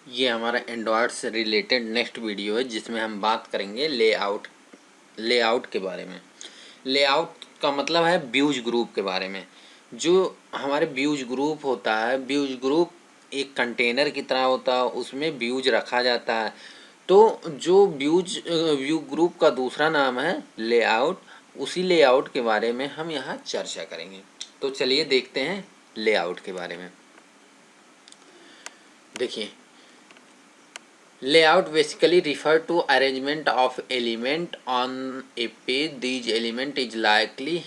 ये हमारा एंड्रॉयड से रिलेटेड नेक्स्ट वीडियो है जिसमें हम बात करेंगे लेआउट के बारे में। लेआउट का मतलब है व्यूज ग्रुप के बारे में। जो हमारे व्यूज ग्रुप होता है, व्यूज ग्रुप एक कंटेनर की तरह होता है, उसमें व्यूज रखा जाता है। तो जो व्यू ग्रुप का दूसरा नाम है लेआउट। उसी लेआउट के बारे में हम यहाँ चर्चा करेंगे। तो चलिए देखते हैं लेआउट के बारे में। देखिए, layout basically refer to arrangement of element on a page. These element is likely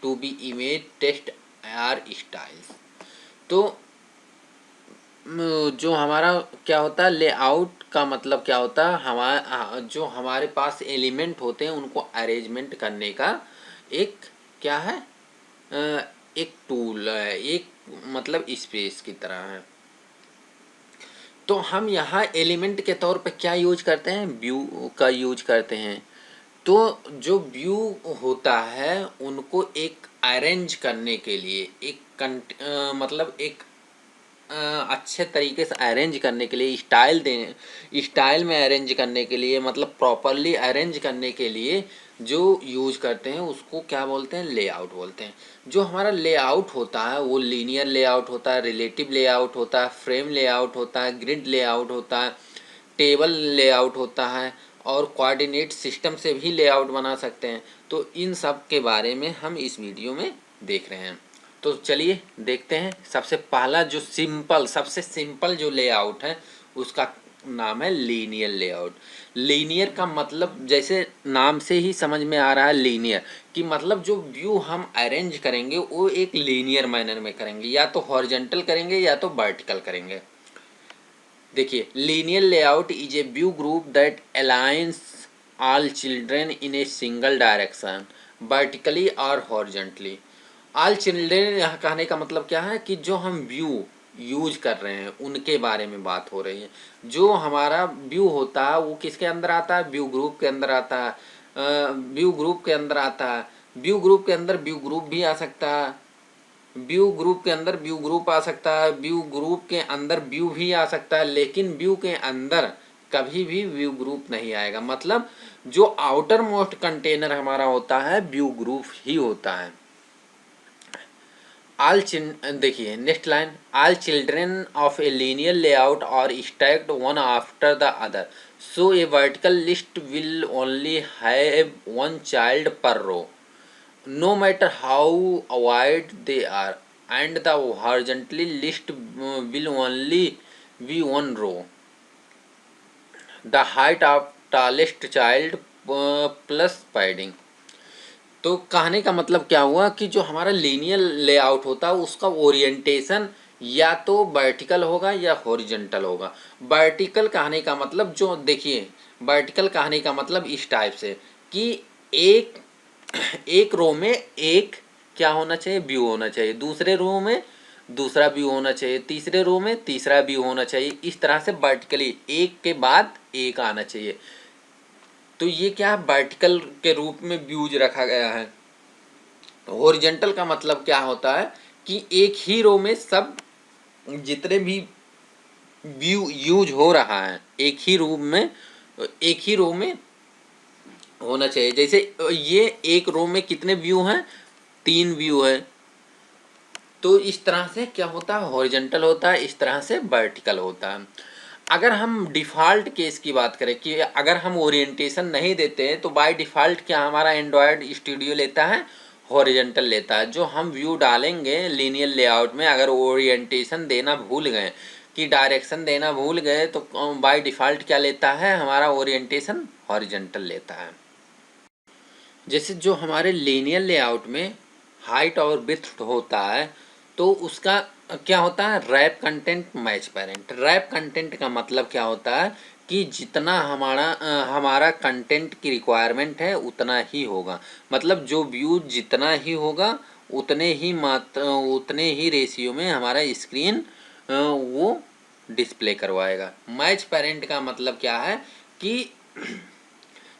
to be image, text or styles. तो जो हमारा क्या होता है, लेआउट का मतलब क्या होता है, जो हमारे पास एलिमेंट होते हैं उनको अरेंजमेंट करने का एक क्या है, एक टूल है, एक मतलब स्पेस की तरह है। तो हम यहाँ एलिमेंट के तौर पे क्या यूज करते हैं, व्यू का यूज करते हैं। तो जो व्यू होता है उनको एक अरेंज करने के लिए, मतलब एक अच्छे तरीके से अरेंज करने के लिए, स्टाइल में अरेंज करने के लिए, मतलब प्रॉपरली अरेंज करने के लिए जो यूज करते हैं उसको क्या बोलते हैं, लेआउट बोलते हैं। जो हमारा लेआउट होता है वो लीनियर लेआउट होता है, रिलेटिव लेआउट होता है, फ्रेम लेआउट होता है, ग्रिड लेआउट होता है, टेबल लेआउट होता है, और कोऑर्डिनेट सिस्टम से भी लेआउट बना सकते हैं। तो इन सब के बारे में हम इस वीडियो में देख रहे हैं। तो चलिए देखते हैं। सबसे सिंपल जो लेआउट है उसका नाम है लीनियर लेआउट। लीनियर का मतलब जैसे नाम से ही समझ में आ रहा है, लीनियर कि मतलब जो व्यू हम अरेंज करेंगे वो एक लीनियर मैनर में करेंगे, या तो हॉरिजॉन्टल करेंगे या तो वर्टिकल करेंगे। देखिए, linear layout is a view group that aligns all children in a single direction, vertically और हॉरिजॉन्टली। ऑल चिल्ड्रेन यहाँ कहने का मतलब क्या है कि जो हम व्यू यूज कर रहे हैं उनके बारे में बात हो रही है। जो हमारा व्यू होता है वो किसके अंदर आता है, व्यू ग्रुप के अंदर आता है। व्यू ग्रुप के अंदर आता है, व्यू ग्रुप के अंदर व्यू ग्रुप भी आ सकता है, व्यू ग्रुप के अंदर व्यू ग्रुप आ सकता है, व्यू ग्रुप के अंदर व्यू भी आ सकता है, लेकिन व्यू के अंदर कभी भी व्यू ग्रुप नहीं आएगा। मतलब जो आउटर मोस्ट कंटेनर हमारा होता है व्यू ग्रुप ही होता है। देखिए next line, all children of a linear layout और stacked one after the other, so a vertical list will only have one child per row, no matter how wide they are, and the horizontally list will only be one row. The height of tallest child plus padding. तो कहने का मतलब क्या हुआ कि जो हमारा linear layout होता है उसका ओरिएंटेशन या तो वर्टिकल होगा या हॉरिजॉन्टल होगा। वर्टिकल कहने का मतलब, जो देखिए वर्टिकल कहने का मतलब इस टाइप से कि एक एक रो में एक क्या होना चाहिए, व्यू होना चाहिए, दूसरे रो में दूसरा व्यू होना चाहिए, तीसरे रो में तीसरा व्यू होना चाहिए। इस तरह से वर्टिकली एक के बाद एक आना चाहिए। तो ये क्या है, वर्टिकल के रूप में व्यूज रखा गया है। हॉरिजॉन्टल का मतलब क्या होता है कि एक ही रो में सब जितने भी व्यू यूज हो रहा है एक ही रो में होना चाहिए। जैसे ये एक रो में कितने व्यू हैं, 3 व्यू है। तो इस तरह से क्या होता है, हॉरिजॉन्टल होता है, इस तरह से वर्टिकल होता है। अगर हम डिफ़ॉल्ट केस की बात करें कि अगर हम ओरिएंटेशन नहीं देते हैं तो बाय डिफ़ॉल्ट क्या हमारा एंड्रॉयड स्टूडियो लेता है, हॉरिजॉन्टल लेता है। जो हम व्यू डालेंगे लीनियर लेआउट में, अगर ओरिएंटेशन देना भूल गए कि डायरेक्शन देना भूल गए तो बाय डिफ़ॉल्ट क्या लेता है, हमारा ओरिएंटेशन हॉरिजॉन्टल लेता है। जैसे जो हमारे लीनियर लेआउट में हाइट और विड्थ होता है तो उसका क्या होता है, wrap content match parent. Wrap content का मतलब क्या होता है कि जितना हमारा कंटेंट की रिक्वायरमेंट है उतना ही होगा। मतलब जो व्यू जितना ही होगा उतने ही रेशियो में हमारा स्क्रीन वो डिस्प्ले करवाएगा। मैच पेरेंट का मतलब क्या है कि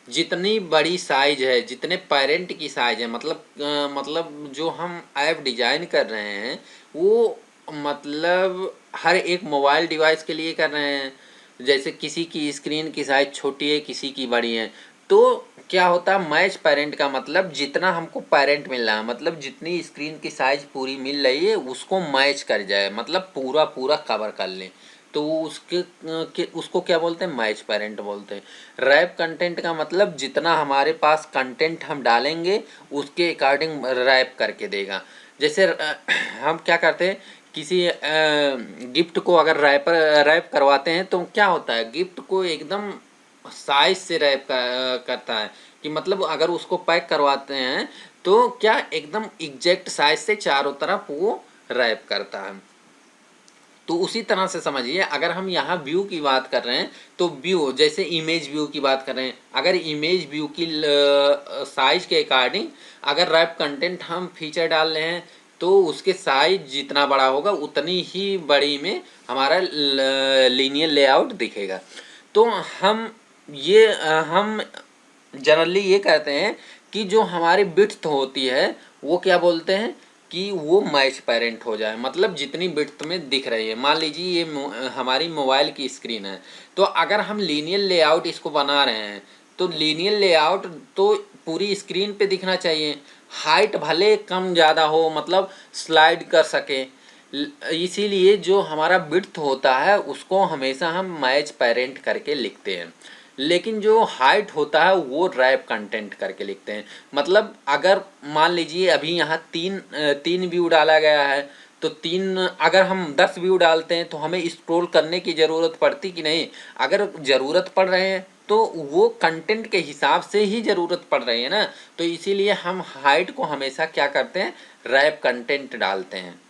जितनी बड़ी साइज है, जितने पेरेंट की साइज है, मतलब जो हम ऐप डिजाइन कर रहे हैं वो मतलब हर एक मोबाइल डिवाइस के लिए कर रहे हैं। जैसे किसी की स्क्रीन की साइज छोटी है, किसी की बड़ी है, तो क्या होता है मैच पेरेंट का मतलब जितना हमको पेरेंट मिल रहा है, मतलब जितनी स्क्रीन की साइज पूरी मिल रही है उसको मैच कर जाए, मतलब पूरा पूरा कवर कर ले, तो उसको क्या बोलते हैं, मैच पेरेंट बोलते हैं। रैप कंटेंट का मतलब जितना हमारे पास कंटेंट हम डालेंगे उसके अकॉर्डिंग रैप करके देगा। जैसे हम क्या करते हैं, किसी गिफ्ट को अगर रैप करवाते हैं तो क्या होता है, गिफ्ट को एकदम साइज से रैप करता है, कि मतलब अगर उसको पैक करवाते हैं तो क्या एकदम एग्जैक्ट साइज से चारों तरफ वो रैप करता है। तो उसी तरह से समझिए, अगर हम यहाँ व्यू की बात कर रहे हैं तो व्यू, जैसे इमेज व्यू की बात कर रहे हैं, अगर इमेज व्यू की साइज के अकॉर्डिंग अगर रैप कंटेंट हम फीचर डाल रहे हैं तो उसके साइज जितना बड़ा होगा उतनी ही बड़ी में हमारा लीनियर लेआउट दिखेगा। तो हम जनरली ये कहते हैं कि जो हमारी विड्थ होती है वो क्या बोलते हैं कि वो मैच पेरेंट हो जाए, मतलब जितनी विड्थ में दिख रही है। मान लीजिए ये हमारी मोबाइल की स्क्रीन है, तो अगर हम लीनियर लेआउट इसको बना रहे हैं तो लीनियर लेआउट तो पूरी स्क्रीन पे दिखना चाहिए। हाइट भले कम ज़्यादा हो, मतलब स्लाइड कर सके, इसीलिए जो हमारा विड्थ होता है उसको हमेशा हम मैच पेरेंट करके लिखते हैं। लेकिन जो हाइट होता है वो रैप कंटेंट करके लिखते हैं। मतलब अगर मान लीजिए अभी यहाँ तीन व्यू डाला गया है, तो तीन अगर हम 10 व्यू डालते हैं तो हमें स्क्रॉल करने की ज़रूरत पड़ती कि नहीं, अगर ज़रूरत पड़ रहे हैं तो वो कंटेंट के हिसाब से ही ज़रूरत पड़ रही है ना, तो इसीलिए हम हाइट को हमेशा क्या करते हैं, रैप कंटेंट डालते हैं।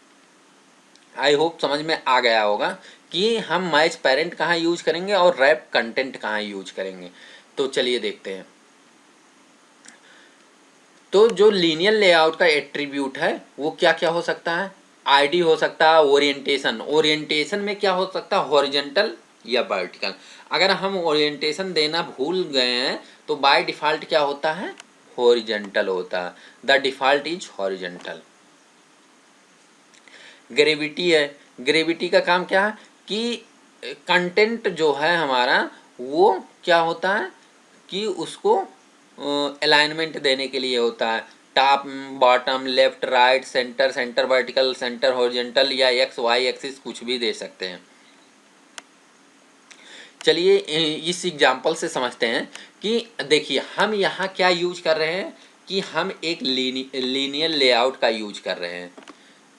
आई होप समझ में आ गया होगा कि हम मैच पेरेंट कहाँ यूज करेंगे और रैप कंटेंट कहाँ यूज करेंगे। तो चलिए देखते हैं। तो जो लीनियर लेआउट का एट्रीब्यूट है वो क्या क्या हो सकता है, आईडी हो सकता है, ओरिएंटेशन, ओरिएंटेशन में क्या हो सकता है, हॉरिजॉन्टल या वर्टिकल। अगर हम ओरिएंटेशन देना भूल गए हैं तो बाय डिफ़ॉल्ट क्या होता है, हॉरिजॉन्टल होता है, the default is horizontal. Gravity है, ग्रेविटी का काम क्या है कि कंटेंट जो है हमारा वो क्या होता है कि उसको अलाइनमेंट देने के लिए होता है, top bottom left right centre, centre vertical, centre horizontal, या एक्स वाई एक्सिस कुछ भी दे सकते हैं। चलिए इस एग्जांपल से समझते हैं कि देखिए हम यहाँ क्या यूज कर रहे हैं कि हम एक लीनियर लेआउट का यूज कर रहे हैं।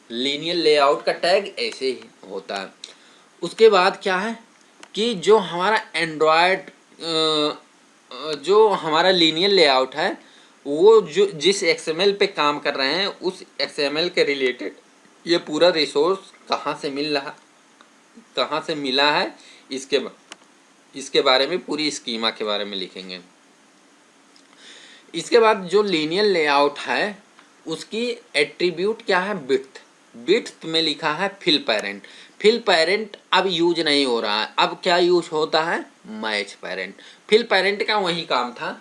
लीनियर लेआउट का टैग ऐसे ही होता है। उसके बाद क्या है कि जो हमारा एंड्रॉयड जो हमारा लीनियर लेआउट है वो जो जिस एक्सएमएल पे काम कर रहे हैं उस एक्सएमएल के रिलेटेड ये पूरा रिसोर्स कहाँ से मिला है, इसके बारे में पूरी स्कीमा के बारे में लिखेंगे। इसके बाद जो लीनियर लेआउट है उसकी एट्रीब्यूट क्या है, विड्थ। विड्थ में लिखा है फिल पेरेंट। फिल पेरेंट अब यूज नहीं हो रहा है, अब क्या यूज होता है, मैच पेरेंट। फिल पेरेंट का वही काम था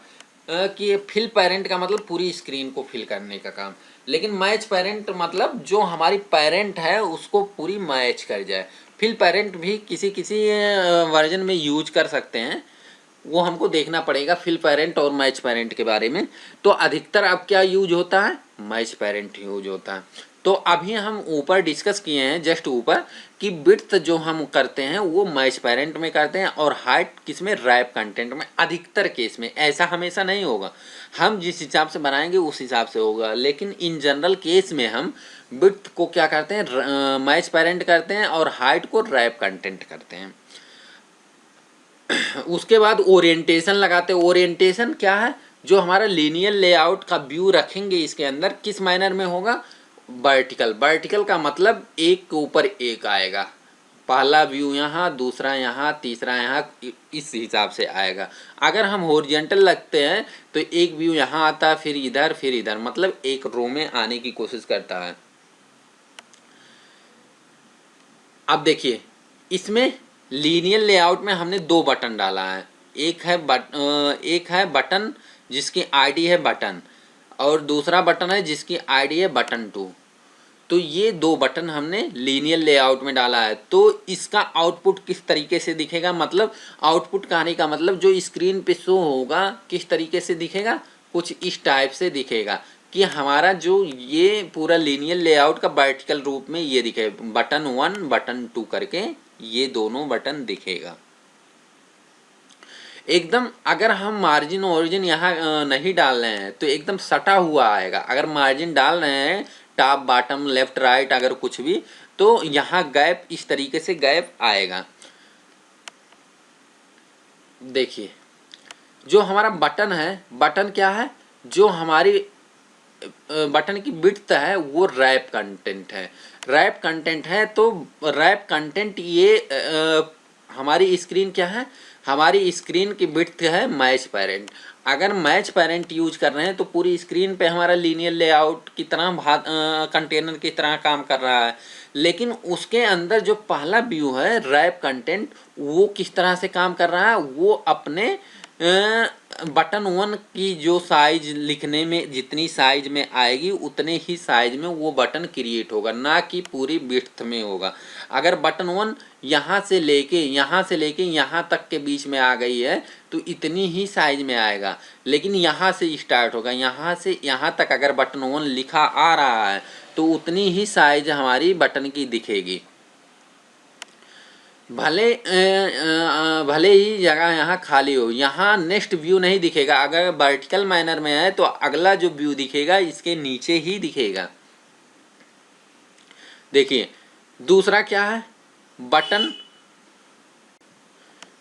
कि फिल पेरेंट का मतलब पूरी स्क्रीन को फिल करने का काम, लेकिन मैच पेरेंट मतलब जो हमारी पेरेंट है उसको पूरी मैच कर जाए। फिल पेरेंट भी किसी किसी वर्जन में यूज कर सकते हैं, वो हमको देखना पड़ेगा फिल पेरेंट और मैच पेरेंट के बारे में। तो अधिकतर अब क्या यूज होता है, मैच पेरेंट यूज होता है। तो अभी हम ऊपर डिस्कस किए हैं जस्ट ऊपर कि विड्थ जो हम करते हैं वो मैच पेरेंट में करते हैं और हाइट किस में, रैप कंटेंट में। अधिकतर केस में, ऐसा हमेशा नहीं होगा, हम जिस हिसाब से बनाएंगे उस हिसाब से होगा, लेकिन इन जनरल केस में हम विड्थ को क्या करते हैं, मैच पेरेंट करते हैं और हाइट को रैप कंटेंट करते हैं। उसके बाद ओरिएंटेशन लगाते हैं। ओरिएंटेशन क्या है, जो हमारा लीनियर लेआउट का व्यू रखेंगे इसके अंदर किस मैनर में होगा, वर्टिकल। वर्टिकल का मतलब एक के ऊपर एक आएगा, पहला व्यू यहाँ, दूसरा यहाँ, तीसरा यहाँ, इस हिसाब से आएगा। अगर हम हॉरिजॉन्टल लगते हैं तो एक व्यू यहाँ आता है, फिर इधर, मतलब एक रो में आने की कोशिश करता है। अब देखिए इसमें लीनियर लेआउट में हमने दो बटन डाला है, एक है बटन जिसकी आईडी है बटन, और दूसरा बटन है जिसकी आईडी है बटन 2। तो ये दो बटन हमने लीनियर लेआउट में डाला है। तो इसका आउटपुट किस तरीके से दिखेगा, मतलब आउटपुट कहने का मतलब जो स्क्रीन पे शो होगा किस तरीके से दिखेगा, कुछ इस टाइप से दिखेगा कि हमारा जो ये पूरा लीनियर लेआउट का वर्टिकल रूप में ये दिखे, बटन 1 बटन 2 करके ये दोनों बटन दिखेगा एकदम। अगर हम मार्जिन ओरिजिन यहाँ नहीं डाल रहे हैं तो एकदम सटा हुआ आएगा। अगर मार्जिन डाल रहे हैं टॉप बॉटम लेफ्ट राइट अगर कुछ भी, तो यहाँ गैप इस तरीके से गैप आएगा। देखिए जो हमारा बटन है, बटन क्या है, जो हमारी बटन की विड्थ है वो रैप कंटेंट है, रैप कंटेंट है। तो रैप कंटेंट ये हमारी स्क्रीन क्या है, हमारी स्क्रीन की विड्थ है मैच पेरेंट। अगर मैच पेरेंट यूज कर रहे हैं तो पूरी स्क्रीन पे हमारा लीनियर लेआउट की तरह कंटेनर की तरह काम कर रहा है। लेकिन उसके अंदर जो पहला व्यू है रैप कंटेंट, वो किस तरह से काम कर रहा है, वो अपने बटन 1 की जो साइज लिखने में जितनी साइज में आएगी उतने ही साइज में वो बटन क्रिएट होगा, ना कि पूरी विड्थ में होगा। अगर बटन 1 यहाँ से लेके यहाँ तक के बीच में आ गई है तो इतनी ही साइज में आएगा। लेकिन यहाँ से स्टार्ट होगा, यहाँ से यहाँ तक अगर बटन 1 लिखा आ रहा है तो उतनी ही साइज हमारी बटन की दिखेगी। भले ही जगह यहाँ खाली हो, यहाँ नेक्स्ट व्यू नहीं दिखेगा। अगर वर्टिकल मैनर में है तो अगला जो व्यू दिखेगा इसके नीचे ही दिखेगा। देखिए दूसरा क्या है, बटन,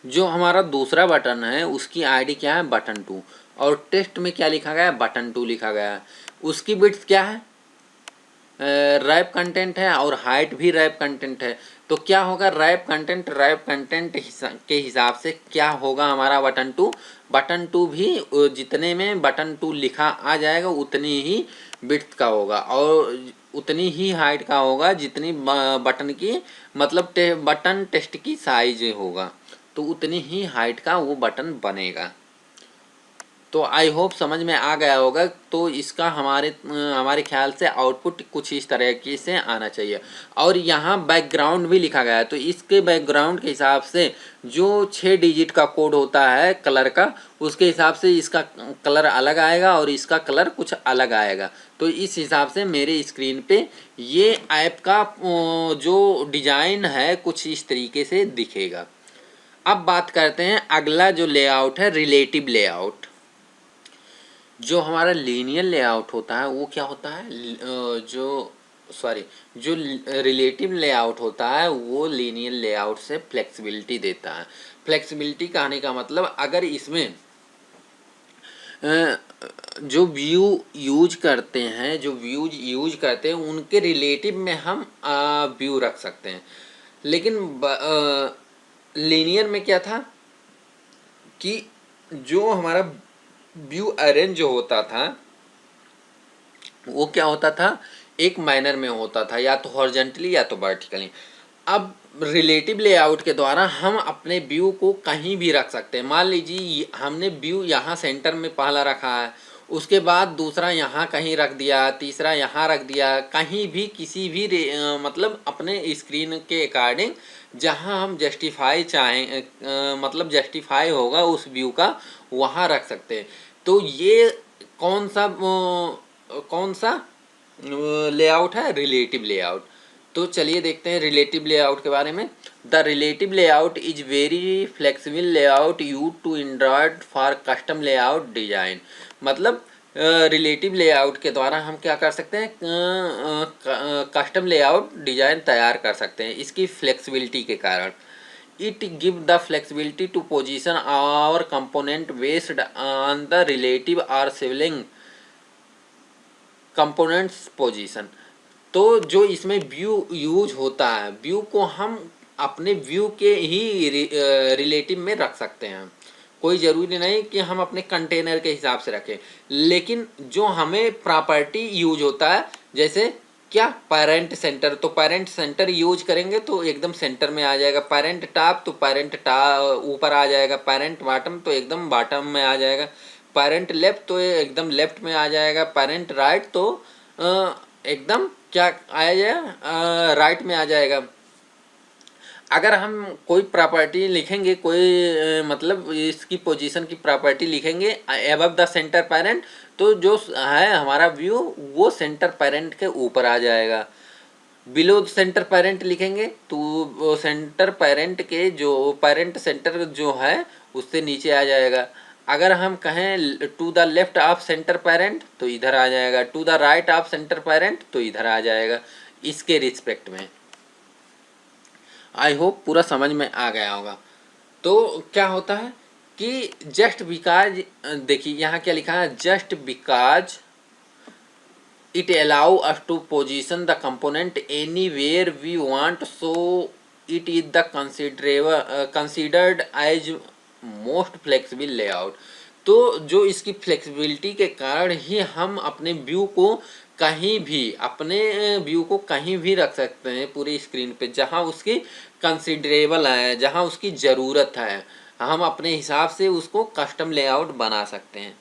जो हमारा दूसरा बटन है उसकी आईडी क्या है, बटन 2, और टेक्स्ट में क्या लिखा गया है, बटन 2 लिखा गया है। उसकी विड्थ क्या है, रैप कंटेंट है, और हाइट भी रैप कंटेंट है। तो क्या होगा, रैप कंटेंट के हिसाब से क्या होगा हमारा बटन 2 भी जितने में बटन 2 लिखा आ जाएगा उतनी ही विड्थ का होगा और उतनी ही हाइट का होगा जितनी बटन की मतलब बटन टेक्स्ट की साइज होगा, तो उतनी ही हाइट का वो बटन बनेगा। तो आई होप समझ में आ गया होगा। तो इसका हमारे ख्याल से आउटपुट कुछ इस तरह से आना चाहिए। और यहाँ बैकग्राउंड भी लिखा गया है, तो इसके बैकग्राउंड के हिसाब से जो 6 डिजिट का कोड होता है कलर का, उसके हिसाब से इसका कलर अलग आएगा और इसका कलर कुछ अलग आएगा। तो इस हिसाब से मेरे स्क्रीन पे ये ऐप का जो डिज़ाइन है कुछ इस तरीके से दिखेगा। अब बात करते हैं अगला जो लेआउट है, रिलेटिव लेआउट। जो हमारा लीनियर लेआउट होता है वो क्या होता है, जो रिलेटिव लेआउट होता है वो लीनियर लेआउट से फ्लेक्सिबिलिटी देता है। फ्लेक्सिबिलिटी कहने का मतलब अगर इसमें जो व्यूज यूज करते हैं उनके रिलेटिव में हम व्यू रख सकते हैं। लेकिन लीनियर में क्या था कि जो हमारा व्यू अरेंज जो होता था वो क्या होता था, एक मैनर में होता था, या तो हॉरिजॉन्टली या तो वर्टिकली। अब रिलेटिव लेआउट के द्वारा हम अपने व्यू को कहीं भी रख सकते हैं। मान लीजिए हमने व्यू यहाँ सेंटर में पहला रखा है, उसके बाद दूसरा यहाँ कहीं रख दिया, तीसरा यहाँ रख दिया, कहीं भी किसी भी मतलब अपने स्क्रीन के अकॉर्डिंग जहाँ हम जस्टिफाई चाहें मतलब जस्टिफाई होगा उस व्यू का वहाँ रख सकते हैं। तो ये कौन सा लेआउट है, रिलेटिव लेआउट। तो चलिए देखते हैं रिलेटिव लेआउट के बारे में। The relative layout is very flexible layout use to Android for custom layout design. मतलब रिलेटिव लेआउट के द्वारा हम क्या कर सकते हैं, कस्टम लेआउट डिजाइन तैयार कर सकते हैं इसकी फ्लेक्सिबिलिटी के कारण। It give the flexibility to position our component based on the relative or sibling components position। तो जो इसमें व्यू यूज होता है, व्यू को हम अपने व्यू के ही रिलेटिव में रख सकते हैं। कोई ज़रूरी नहीं कि हम अपने कंटेनर के हिसाब से रखें, लेकिन जो हमें प्रॉपर्टी यूज होता है, जैसे क्या, पेरेंट सेंटर, तो पेरेंट सेंटर यूज करेंगे तो एकदम सेंटर में आ जाएगा। पेरेंट टॉप तो पेरेंट ऊपर आ जाएगा। पेरेंट बॉटम तो एकदम बॉटम में आ जाएगा। पेरेंट लेफ्ट तो एकदम लेफ्ट में आ जाएगा। पेरेंट राइट तो एकदम क्या आया जाएगा, राइट में आ जाएगा। अगर हम कोई प्रॉपर्टी लिखेंगे, कोई मतलब इसकी पोजीशन की प्रॉपर्टी लिखेंगे अबव द सेंटर पेरेंट, तो जो है हमारा व्यू वो सेंटर पेरेंट के ऊपर आ जाएगा। बिलो सेंटर पेरेंट लिखेंगे तो वो सेंटर पेरेंट के जो पेरेंट सेंटर जो है उससे नीचे आ जाएगा। अगर हम कहें to the left of centre parent तो इधर आ जाएगा, to the right of centre parent तो इधर आ जाएगा, इसके रिस्पेक्ट में। आई होप पूरा समझ में आ गया होगा। तो क्या होता है कि जस्ट बिकॉज, देखिए यहाँ क्या लिखा है, just because it allow us to position the component anywhere we want, so it is the considered as most flexible layout। तो जो इसकी फ्लेक्सिबिलिटी के कारण ही हम अपने व्यू को कहीं भी, अपने व्यू को कहीं भी रख सकते हैं पूरी स्क्रीन पे, जहां उसकी कंसिडरेबल है, जहां उसकी ज़रूरत है, हम अपने हिसाब से उसको कस्टम लेआउट बना सकते हैं।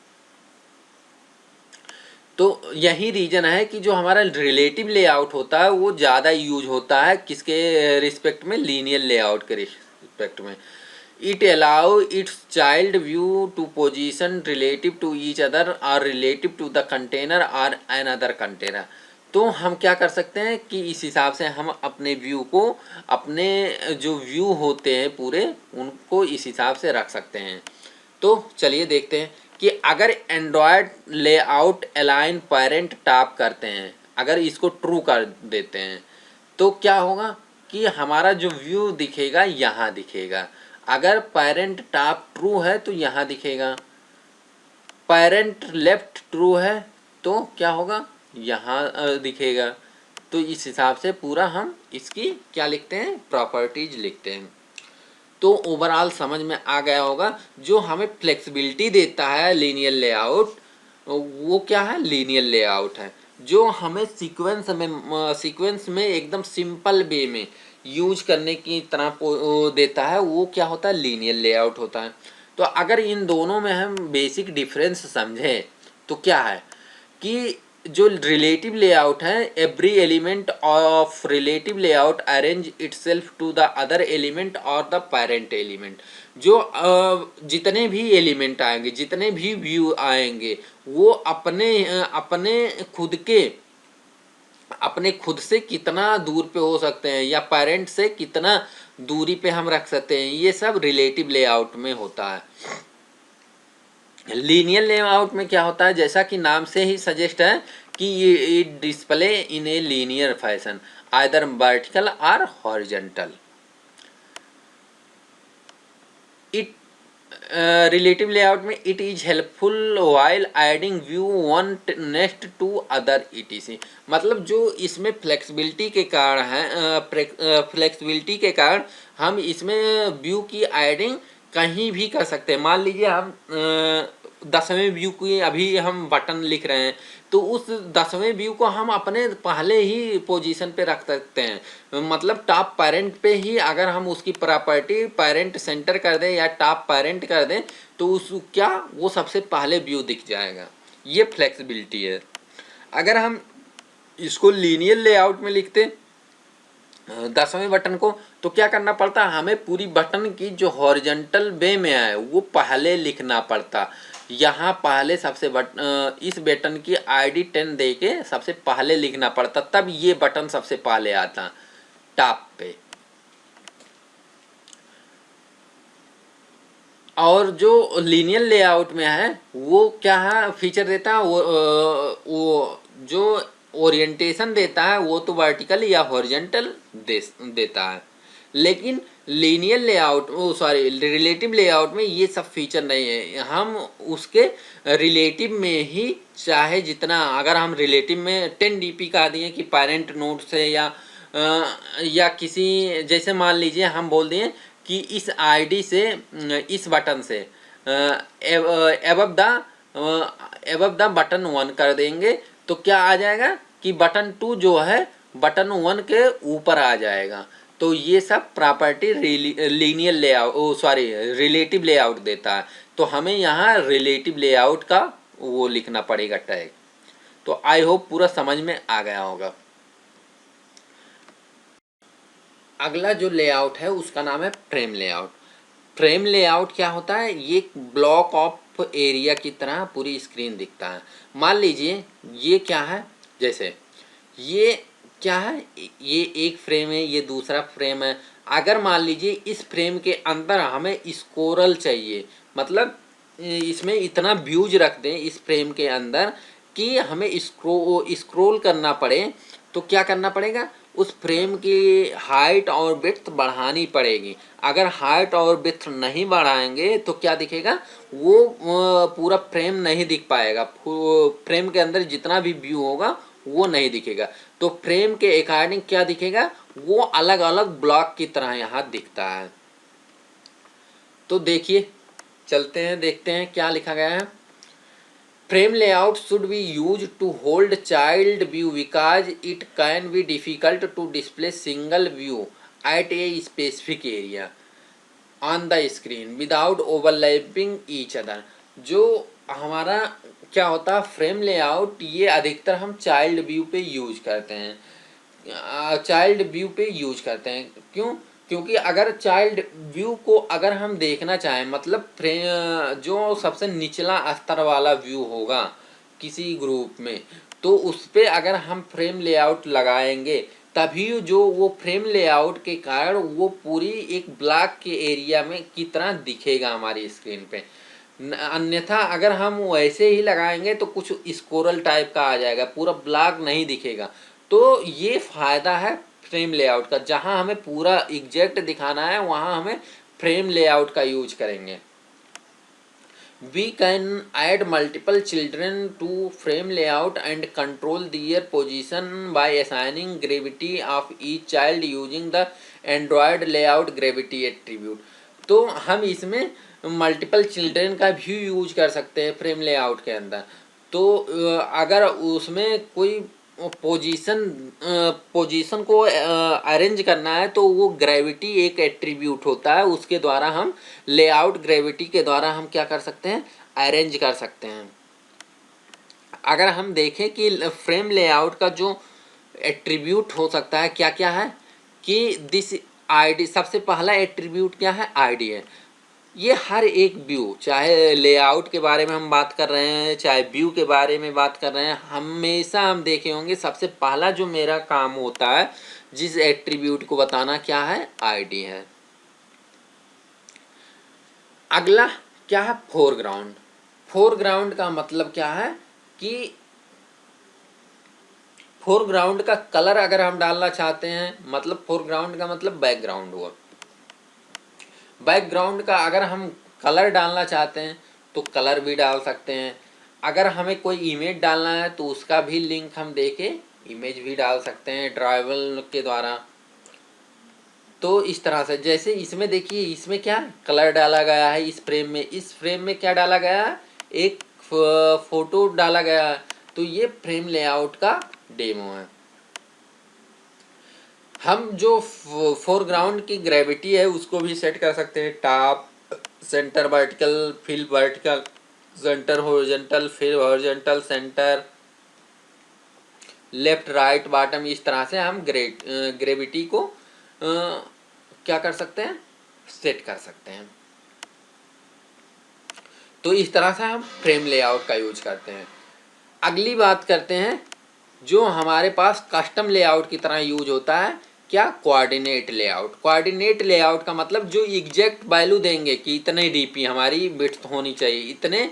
तो यही रीज़न है कि जो हमारा रिलेटिव लेआउट होता है वो ज़्यादा यूज होता है किसके रिस्पेक्ट में, लीनियर लेआउट के रिस्पेक्ट में। It allow its child view to position relative to each other और रिलेटिव टू द कंटेनर और एन अदर कंटेनर। तो हम क्या कर सकते हैं कि इस हिसाब से हम अपने व्यू को, अपने जो व्यू होते हैं पूरे, उनको इस हिसाब से रख सकते हैं। तो चलिए देखते हैं कि अगर Android layout align parent tap करते हैं, अगर इसको ट्रू कर देते हैं तो क्या होगा कि हमारा जो व्यू दिखेगा यहाँ दिखेगा। अगर पेरेंट टैप ट्रू है तो यहाँ दिखेगा, पेरेंट लेफ्ट ट्रू है तो क्या होगा, यहाँ दिखेगा। तो इस हिसाब से पूरा हम इसकी क्या लिखते हैं, प्रॉपर्टीज लिखते हैं। तो ओवरऑल समझ में आ गया होगा। जो हमें फ्लेक्सिबिलिटी देता है लीनियर लेआउट, वो क्या है, लीनियर लेआउट है। जो हमें सीक्वेंस में एकदम सिंपल वे में यूज करने की तरह देता है, वो क्या होता है, लीनियर लेआउट होता है। तो अगर इन दोनों में हम बेसिक डिफरेंस समझें तो क्या है कि जो रिलेटिव लेआउट है, every element of relative layout arrange itself to the other element और द पेरेंट एलिमेंट। जो जितने भी एलिमेंट आएंगे, जितने भी व्यू आएंगे, वो अपने खुद से कितना दूर पे हो सकते हैं या पेरेंट से कितना दूरी पे हम रख सकते हैं, ये सब रिलेटिव लेआउट में होता है। लीनियर लेआउट में क्या होता है, जैसा कि नाम से ही सजेस्ट है कि ये display in a linear fashion either vertical और हॉरिजॉन्टल। इट रिलेटिव लेआउट में it is helpful while adding view one next to other ETC. मतलब जो इसमें फ्लेक्सिबिलिटी के कारण है, फ्लेक्सिबिलिटी के कारण हम इसमें व्यू की एडिंग कहीं भी कर सकते हैं। मान लीजिए हम 10वें व्यू की अभी हम बटन लिख रहे हैं, तो उस 10वें व्यू को हम अपने पहले ही पोजीशन पे रख सकते हैं। मतलब टॉप पेरेंट पे ही अगर हम उसकी प्रॉपर्टी पेरेंट सेंटर कर दें या टॉप पेरेंट कर दें तो उस क्या वो सबसे पहले व्यू दिख जाएगा। ये फ्लेक्सिबिलिटी है। अगर हम इसको लीनियर लेआउट में लिखते 10वें बटन को, तो क्या करना पड़ता, हमें पूरी बटन की जो हॉरिजॉन्टल वे में है वो पहले लिखना पड़ता। यहाँ पहले सबसे इस बटन की ID 10 दे के सबसे पहले लिखना पड़ता, तब ये बटन सबसे पहले आता टॉप पे। और जो लीनियर लेआउट में है वो क्या है, फीचर देता है, वो जो ओरिएंटेशन देता है वो तो वर्टिकल या हॉरिजॉन्टल देता है। लेकिन लीनियर लेआउट, रिलेटिव लेआउट में ये सब फीचर नहीं है। हम उसके रिलेटिव में ही चाहे जितना, अगर हम रिलेटिव में 10 DP कह दिए कि पेरेंट नोड से या किसी, जैसे मान लीजिए हम बोल दिए कि इस ID से, इस बटन से एबव द बटन 1 कर देंगे तो क्या आ जाएगा कि बटन 2 जो है बटन 1 के ऊपर आ जाएगा। तो ये सब property linear layout, relative layout देता है। तो हमें यहाँ रिलेटिव लेआउट का वो लिखना पड़ेगा टैग। तो आई होप पूरा समझ में आ गया होगा। अगला जो लेआउट है उसका नाम है फ्रेम लेआउट। फ्रेम लेआउट क्या होता है, ये ब्लॉक ऑफ एरिया की तरह पूरी स्क्रीन दिखता है। मान लीजिए ये क्या है, जैसे ये क्या है, ये एक फ्रेम है, ये दूसरा फ्रेम है। अगर मान लीजिए इस फ्रेम के अंदर हमें स्कोरल चाहिए, मतलब इसमें इतना व्यूज रख दें इस फ्रेम के अंदर कि हमें स्क्रोल करना पड़े, तो क्या करना पड़ेगा, उस फ्रेम की हाइट और विड्थ बढ़ानी पड़ेगी। अगर हाइट और विड्थ नहीं बढ़ाएंगे तो क्या दिखेगा, वो पूरा फ्रेम नहीं दिख पाएगा, फ्रेम के अंदर जितना भी व्यू होगा वो नहीं दिखेगा। तो फ्रेम के अकॉर्डिंग क्या दिखेगा, वो अलग अलग ब्लॉक की तरह यहाँ दिखता है। तो देखिए, चलते हैं देखते हैं क्या लिखा गया है। Frame layout should be use to hold child view because it can be difficult to display single view at a specific area on the screen without overlapping each other. जो हमारा क्या होता है फ्रेम लेआउट, ये अधिकतर हम child view पे use करते हैं, क्यों, क्योंकि अगर चाइल्ड व्यू को अगर हम देखना चाहें, मतलब फ्रेम जो सबसे निचला स्तर वाला व्यू होगा किसी ग्रुप में, तो उस पर अगर हम फ्रेम लेआउट लगाएंगे तभी जो वो फ्रेम लेआउट के कारण वो पूरी एक ब्लॉक के एरिया में की तरह दिखेगा हमारी स्क्रीन पे। अन्यथा अगर हम वैसे ही लगाएंगे तो कुछ स्कोरल टाइप का आ जाएगा, पूरा ब्लॉक नहीं दिखेगा। तो ये फायदा है फ्रेम लेआउट का, जहां हमें पूरा एग्जैक्ट दिखाना है वहां हमें फ्रेम लेआउट का यूज करेंगे। We can add multiple children to frame layout and control their position by assigning gravity of each child using the Android layout gravity attribute। तो हम इसमें मल्टीपल चिल्ड्रेन का भी यूज कर सकते हैं फ्रेम लेआउट के अंदर। तो अगर उसमें कोई पोजीशन को अरेंज करना है तो वो ग्रेविटी एक एट्रीब्यूट होता है, उसके द्वारा हम लेआउट ग्रेविटी के द्वारा हम क्या कर सकते हैं, अरेंज कर सकते हैं। अगर हम देखें कि फ्रेम लेआउट का जो एट्रीब्यूट हो सकता है क्या क्या है, कि दिस आईडी, सबसे पहला एट्रीब्यूट क्या है, आईडी है। ये हर एक व्यू, चाहे लेआउट के बारे में हम बात कर रहे हैं चाहे व्यू के बारे में बात कर रहे हैं, हमेशा हम देखे होंगे सबसे पहला जो मेरा काम होता है जिस एट्रीब्यूट को बताना, क्या है, आईडी है। अगला क्या है, फोरग्राउंड। फोरग्राउंड का मतलब क्या है कि फोरग्राउंड का कलर अगर हम डालना चाहते हैं, मतलब फोरग्राउंड का मतलब बैकग्राउंड हुआ, बैकग्राउंड का अगर हम कलर डालना चाहते हैं तो कलर भी डाल सकते हैं। अगर हमें कोई इमेज डालना है तो उसका भी लिंक हम देके इमेज भी डाल सकते हैं ड्राइवल के द्वारा। तो इस तरह से, जैसे इसमें देखिए, इसमें क्या कलर डाला गया है, इस फ्रेम में क्या डाला गया है, एक फोटो डाला गया है। तो ये फ्रेम लेआउट का डेमो है। हम जो फोरग्राउंड की ग्रेविटी है उसको भी सेट कर सकते हैं, top, centre vertical, fill vertical, centre horizontal, फिर horizontal, centre, left right bottom. इस तरह से हम ग्रेविटी को क्या कर सकते हैं, सेट कर सकते हैं। तो इस तरह से हम फ्रेम लेआउट का यूज करते हैं। अगली बात करते हैं जो हमारे पास कस्टम लेआउट की तरह यूज होता है, क्या, कोऑर्डिनेट लेआउट। कोऑर्डिनेट लेआउट का मतलब जो एग्जैक्ट वैल्यू देंगे कि इतने डीपी हमारी विड्थ होनी चाहिए, इतने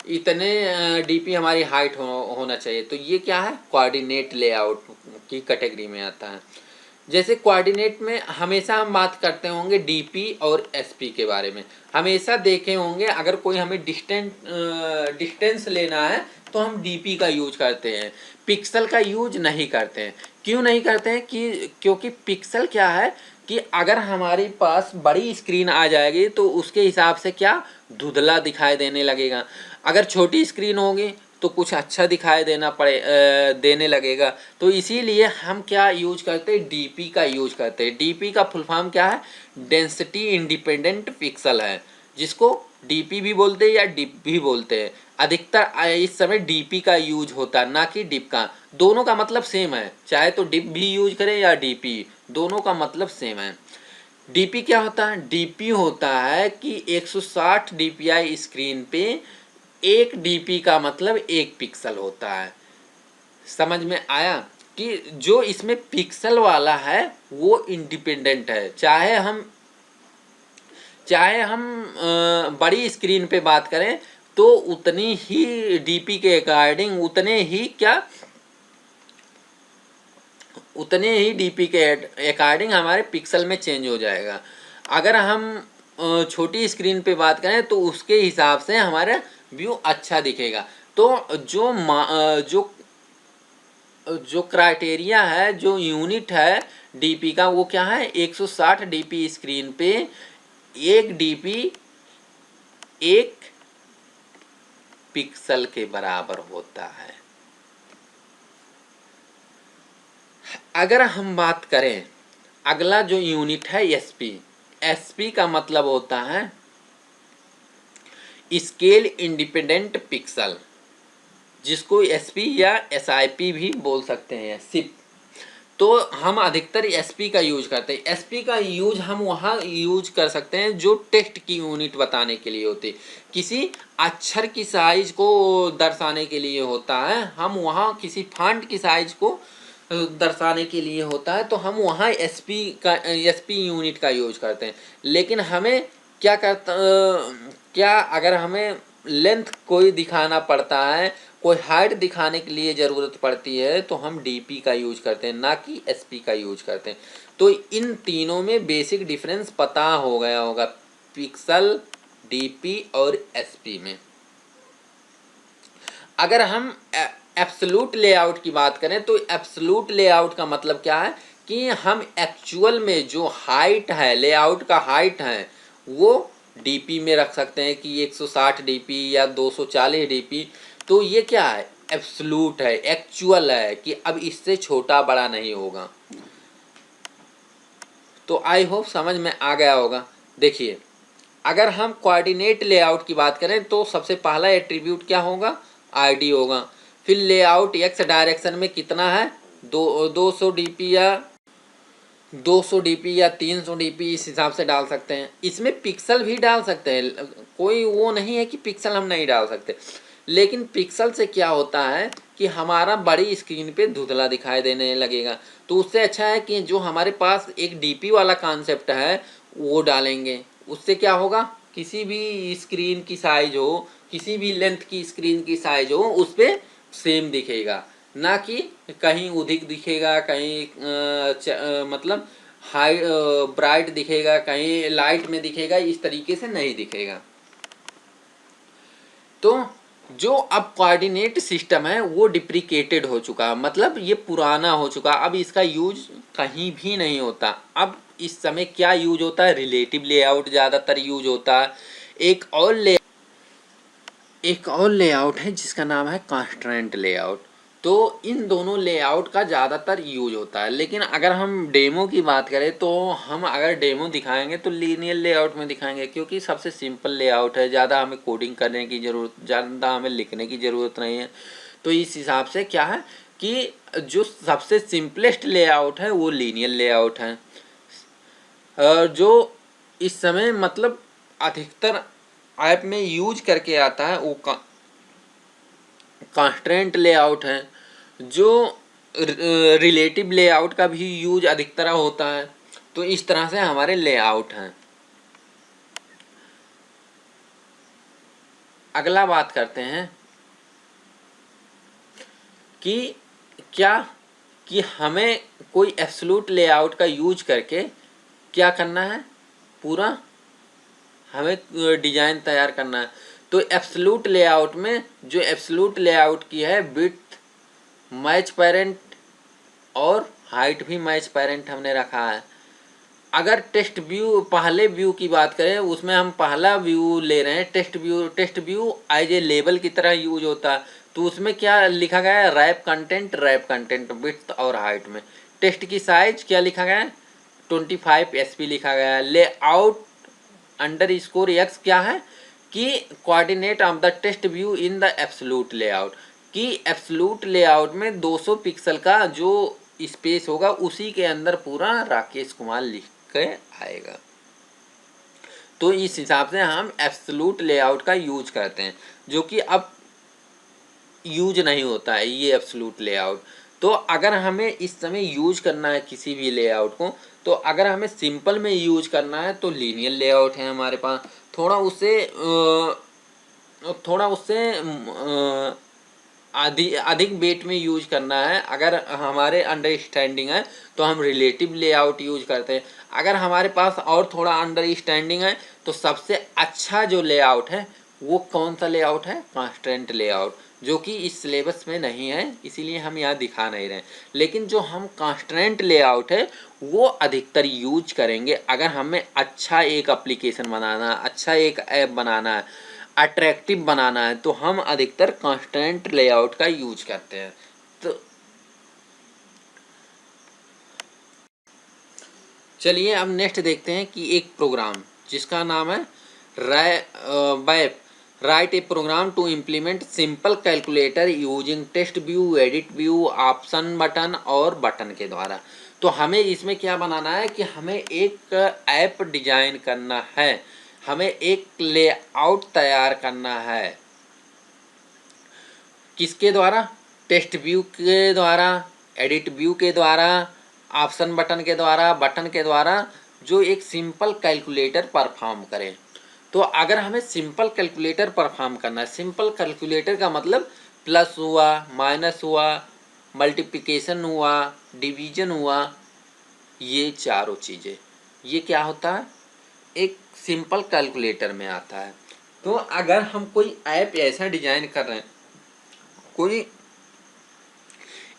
इतने डीपी हमारी हाइट होना चाहिए। तो ये क्या है, कोऑर्डिनेट लेआउट की कैटेगरी में आता है। जैसे कोऑर्डिनेट में हमेशा हम बात करते होंगे डीपी और एसपी के बारे में, हमेशा देखे होंगे अगर कोई हमें डिस्टेंस लेना है तो हम डीपी का यूज करते हैं, पिक्सल का यूज नहीं करते हैं। क्यों नहीं करते हैं, कि क्योंकि पिक्सल क्या है कि अगर हमारे पास बड़ी स्क्रीन आ जाएगी तो उसके हिसाब से क्या, धुंधला दिखाई देने लगेगा। अगर छोटी स्क्रीन होगी तो कुछ अच्छा दिखाई देने लगेगा। तो इसीलिए हम क्या यूज करते हैं, डीपी का यूज करते हैं। डीपी का फुल फॉर्म क्या है, डेंसिटी इंडिपेंडेंट पिक्सल है, जिसको डीपी भी बोलते हैं या डिप भी बोलते हैं। अधिकतर इस समय डीपी का यूज होता है, ना कि डिप का। दोनों का मतलब सेम है, चाहे तो डिप भी यूज करें या डीपी, दोनों का मतलब सेम है। डीपी क्या होता है? डीपी होता है कि 160 डीपीआई स्क्रीन पे एक डीपी का मतलब एक पिक्सल होता है। समझ में आया कि जो इसमें पिक्सल वाला है वो इंडिपेंडेंट है। चाहे हम बड़ी स्क्रीन पे बात करें तो उतनी ही डीपी के अकॉर्डिंग उतने ही डीपी के अकॉर्डिंग हमारे पिक्सल में चेंज हो जाएगा। अगर हम छोटी स्क्रीन पे बात करें तो उसके हिसाब से हमारा व्यू अच्छा दिखेगा। तो जो जो क्राइटेरिया है, जो यूनिट है डीपी का, वो क्या है? 160 डीपी स्क्रीन पे एक डीपी एक पिक्सल के बराबर होता है। अगर हम बात करें अगला जो यूनिट है एसपी, एसपी का मतलब होता है स्केल इंडिपेंडेंट पिक्सल, जिसको एसपी या एसआईपी भी बोल सकते हैं, सिप। तो हम अधिकतर एसपी का यूज करते हैं। एसपी का यूज हम वहाँ यूज कर सकते हैं जो टेक्स्ट की यूनिट बताने के लिए होती है, किसी अक्षर की साइज को दर्शाने के लिए होता है। हम वहाँ किसी फॉन्ट की साइज को दर्शाने के लिए होता है, तो हम वहाँ एसपी यूनिट का यूज करते हैं। लेकिन हमें क्या अगर हमें लेंथ कोई दिखाना पड़ता है, कोई हाइट दिखाने के लिए ज़रूरत पड़ती है, तो हम डीपी का यूज करते हैं, ना कि एसपी का यूज करते हैं। तो इन तीनों में बेसिक डिफरेंस पता हो गया होगा, पिक्सल, डीपी और एसपी में। अगर हम एब्सोल्यूट लेआउट की बात करें तो एब्सोल्यूट लेआउट का मतलब क्या है कि हम एक्चुअल में जो हाइट है, लेआउट का हाइट है, वो डीपी में रख सकते हैं कि 160 डीपी या 240 डीपी। तो ये क्या है? एब्सोल्यूट है, एक्चुअल है कि अब इससे छोटा बड़ा नहीं होगा। तो आई होप समझ में आ गया होगा। देखिए, अगर हम कोऑर्डिनेट लेआउट की बात करें तो सबसे पहला एट्रीब्यूट क्या होगा? आईडी होगा। फिर लेआउट एक्स डायरेक्शन में कितना है? 200 डीपी या 200 डीपी या 300 डीपी, इस हिसाब से डाल सकते हैं। इसमें पिक्सल भी डाल सकते हैं, कोई वो नहीं है कि पिक्सल हम नहीं डाल सकते। लेकिन पिक्सल से क्या होता है कि हमारा बड़ी स्क्रीन पे धुंधला दिखाई देने लगेगा। तो उससे अच्छा है कि जो हमारे पास एक डीपी वाला कॉन्सेप्ट है वो डालेंगे। उससे क्या होगा? किसी भी स्क्रीन की साइज हो, किसी भी लेंथ की स्क्रीन की साइज हो, उस पर सेम दिखेगा, ना कि कहीं अधिक दिखेगा, कहीं मतलब हाई ब्राइट दिखेगा, कहीं लाइट में दिखेगा, इस तरीके से नहीं दिखेगा। तो जो अब कोऑर्डिनेट सिस्टम है वो डिप्रिकेटेड हो चुका, मतलब ये पुराना हो चुका, अब इसका यूज कहीं भी नहीं होता। अब इस समय क्या यूज होता है? रिलेटिव लेआउट ज़्यादातर यूज होता है। एक और लेआउट है जिसका नाम है कंस्ट्रेंट लेआउट। तो इन दोनों लेआउट का ज़्यादातर यूज होता है। लेकिन अगर हम डेमो की बात करें तो हम अगर डेमो दिखाएंगे तो लीनियर लेआउट में दिखाएंगे, क्योंकि सबसे सिंपल लेआउट है, ज़्यादा हमें कोडिंग करने की ज़रूरत, ज़्यादा हमें लिखने की ज़रूरत नहीं है। तो इस हिसाब से क्या है कि जो सबसे सिंपलेस्ट लेआउट है वो लीनियर लेआउट है, जो इस समय मतलब अधिकतर ऐप में यूज करके आता है वो कंस्ट्रेंट लेआउट है। जो रिलेटिव लेआउट का भी यूज अधिकतर होता है। तो इस तरह से हमारे लेआउट हैं। अगला बात करते हैं कि क्या कि हमें कोई एब्सोल्यूट लेआउट का यूज करके क्या करना है, पूरा हमें डिजाइन तैयार करना है। तो एब्सोल्यूट लेआउट में जो एब्सोल्यूट लेआउट की है, विड्थ मैच पेरेंट और हाइट भी मैच पेरेंट हमने रखा है। अगर टेक्स्ट व्यू, पहले व्यू की बात करें, उसमें हम पहला व्यू ले रहे हैं text view. Text view as a label की तरह यूज होता है। तो उसमें क्या लिखा गया है? रैप कंटेंट विड्थ और हाइट में। टेक्स्ट की साइज क्या लिखा गया है? 25 SP लिखा गया है। लेआउट _x क्या है कि coordinate of the text view in the absolute layout, कि एब्सोल्यूट लेआउट में 200 पिक्सल का जो स्पेस होगा उसी के अंदर पूरा राकेश कुमार लिख के आएगा। तो इस हिसाब से हम एब्सोल्यूट लेआउट का यूज करते हैं, जो कि अब यूज नहीं होता है ये एब्सोल्यूट लेआउट। तो अगर हमें इस समय यूज करना है किसी भी लेआउट को, तो अगर हमें सिंपल में यूज करना है तो लीनियर लेआउट है हमारे पास। थोड़ा उससे अधिक वेट में यूज करना है, अगर हमारे अंडरस्टैंडिंग है तो हम रिलेटिव लेआउट यूज करते हैं। अगर हमारे पास और थोड़ा अंडरस्टैंडिंग है तो सबसे अच्छा जो लेआउट है वो कौन सा लेआउट है? कांस्टेंट लेआउट, जो कि इस सिलेबस में नहीं है, इसीलिए हम यहाँ दिखा नहीं रहे। लेकिन जो हम कांस्टेंट लेआउट है वो अधिकतर यूज करेंगे अगर हमें अच्छा एक एप्लीकेशन बनाना, अच्छा एक ऐप बनाना है, अट्रैक्टिव बनाना है, तो हम अधिकतर कांस्टेंट लेआउट का यूज करते हैं। तो चलिए अब नेक्स्ट देखते हैं कि एक प्रोग्राम जिसका नाम है write a program to implement simple calculator using text view, edit view, option button और बटन के द्वारा। तो हमें इसमें क्या बनाना है कि हमें एक ऐप डिजाइन करना है, हमें एक लेआउट तैयार करना है। किसके द्वारा? टेक्स्ट व्यू के द्वारा, एडिट व्यू के द्वारा, ऑप्शन बटन के द्वारा, बटन के द्वारा, जो एक सिंपल कैलकुलेटर परफॉर्म करे। तो अगर हमें सिंपल कैलकुलेटर परफॉर्म करना है, सिंपल कैलकुलेटर का मतलब प्लस हुआ, माइनस हुआ, मल्टीप्लिकेशन हुआ, डिवीजन हुआ, ये चारों चीज़ें, ये क्या होता है? एक सिंपल कैलकुलेटर में आता है। तो अगर हम कोई ऐप ऐसा डिजाइन कर रहे हैं, कोई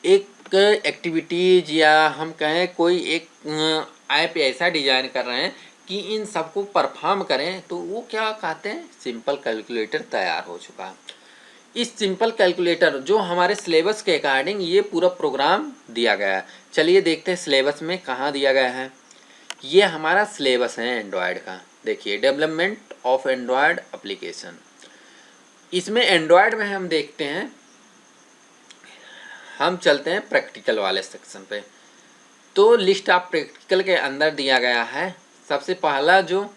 एक एक्टिविटीज या हम कहें कोई एक ऐप ऐसा डिजाइन कर रहे हैं कि इन सबको परफॉर्म करें, तो वो क्या कहते हैं? सिंपल कैलकुलेटर तैयार हो चुका है। इस सिंपल कैलकुलेटर जो हमारे सिलेबस के अकॉर्डिंग ये पूरा प्रोग्राम दिया गया है। चलिए देखते हैं सिलेबस में कहाँ दिया गया है। ये हमारा सिलेबस है एंड्रॉयड का। देखिए, डेवलपमेंट ऑफ एंड्रॉयड एप्लीकेशन। इसमें एंड्रॉयड में हम देखते हैं, हम चलते हैं प्रैक्टिकल वाले सेक्शन पे। तो लिस्ट ऑफ प्रैक्टिकल के अंदर दिया गया है सबसे पहला जो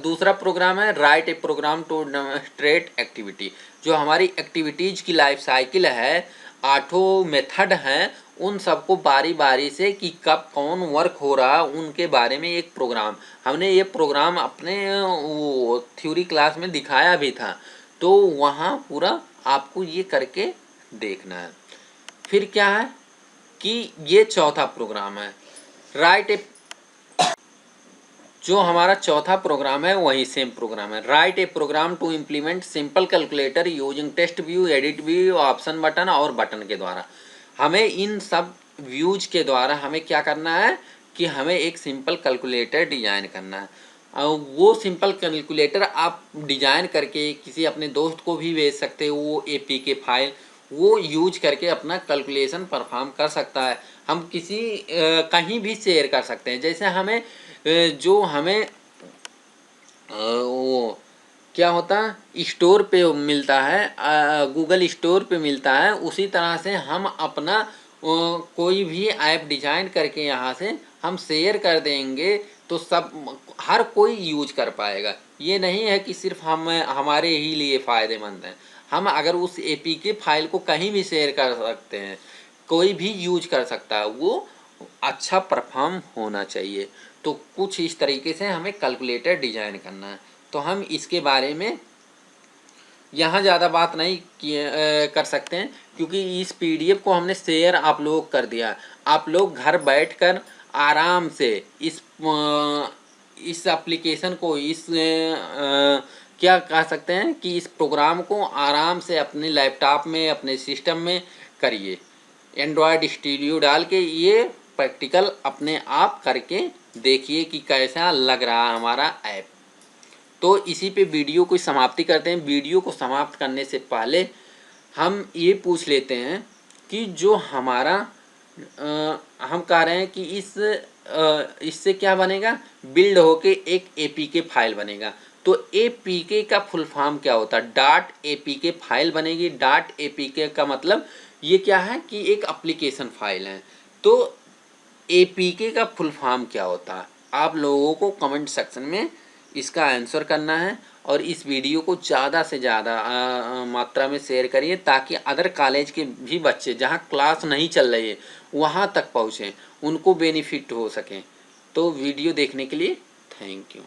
दूसरा प्रोग्राम है write a program to demonstrate activity. जो हमारी एक्टिविटीज की लाइफ साइकिल है, 8 मेथड हैं, उन सबको बारी बारी से कि कब कौन वर्क हो रहा उनके बारे में एक प्रोग्राम। हमने ये प्रोग्राम अपने वो थ्योरी क्लास में दिखाया भी था, तो वहाँ पूरा आपको ये करके देखना है। फिर क्या है कि ये चौथा प्रोग्राम है राइट ए, जो हमारा चौथा प्रोग्राम है वही सेम प्रोग्राम है, write a program to implement simple calculator using text view, edit view, option button और बटन के द्वारा। हमें इन सब व्यूज के द्वारा हमें क्या करना है कि हमें एक सिंपल कैलकुलेटर डिजाइन करना है। और वो सिंपल कैलकुलेटर आप डिजाइन करके किसी अपने दोस्त को भी भेज सकते हो, वो एपीके फाइल वो यूज करके अपना कैलकुलेशन परफॉर्म कर सकता है। हम किसी कहीं भी शेयर कर सकते हैं। जैसे हमें जो हमें वो क्या होता है स्टोर पे मिलता है, गूगल स्टोर पे मिलता है, उसी तरह से हम अपना कोई भी ऐप डिजाइन करके यहाँ से हम शेयर कर देंगे तो सब हर कोई यूज कर पाएगा। ये नहीं है कि सिर्फ हम हमारे ही लिए फ़ायदेमंद हैं। हम अगर उस एपीके फाइल को कहीं भी शेयर कर सकते हैं, कोई भी यूज कर सकता है, वो अच्छा परफॉर्म होना चाहिए। तो कुछ इस तरीके से हमें कैलकुलेटर डिजाइन करना है। तो हम इसके बारे में यहाँ ज़्यादा बात नहीं कर सकते हैं, क्योंकि इस पीडीएफ को हमने शेयर आप लोगों को कर दिया। आप लोग घर बैठकर आराम से इस एप्लीकेशन को क्या कह सकते हैं कि इस प्रोग्राम को आराम से अपने लैपटॉप में, अपने सिस्टम में करिए। एंड्रॉयड स्टूडियो डाल के ये प्रैक्टिकल अपने आप करके देखिए कि कैसा लग रहा है हमारा ऐप। तो इसी पे वीडियो की समाप्ति करते हैं। वीडियो को समाप्त करने से पहले हम ये पूछ लेते हैं कि जो हमारा हम कह रहे हैं कि इससे क्या बनेगा, बिल्ड होके एक एपीके फाइल बनेगा। तो एपीके का फुल फॉर्म क्या होता है? डॉट एपीके फाइल बनेगी। डॉट एपीके का मतलब ये क्या है कि एक एप्लीकेशन फाइल है। तो एपीके का फुल फॉर्म क्या होता है, आप लोगों को कमेंट सेक्शन में इसका आंसर करना है और इस वीडियो को ज़्यादा से ज़्यादा मात्रा में शेयर करिए ताकि अदर कॉलेज के भी बच्चे जहां क्लास नहीं चल रही है वहां तक पहुंचें, उनको बेनिफिट हो सके। तो वीडियो देखने के लिए थैंक यू।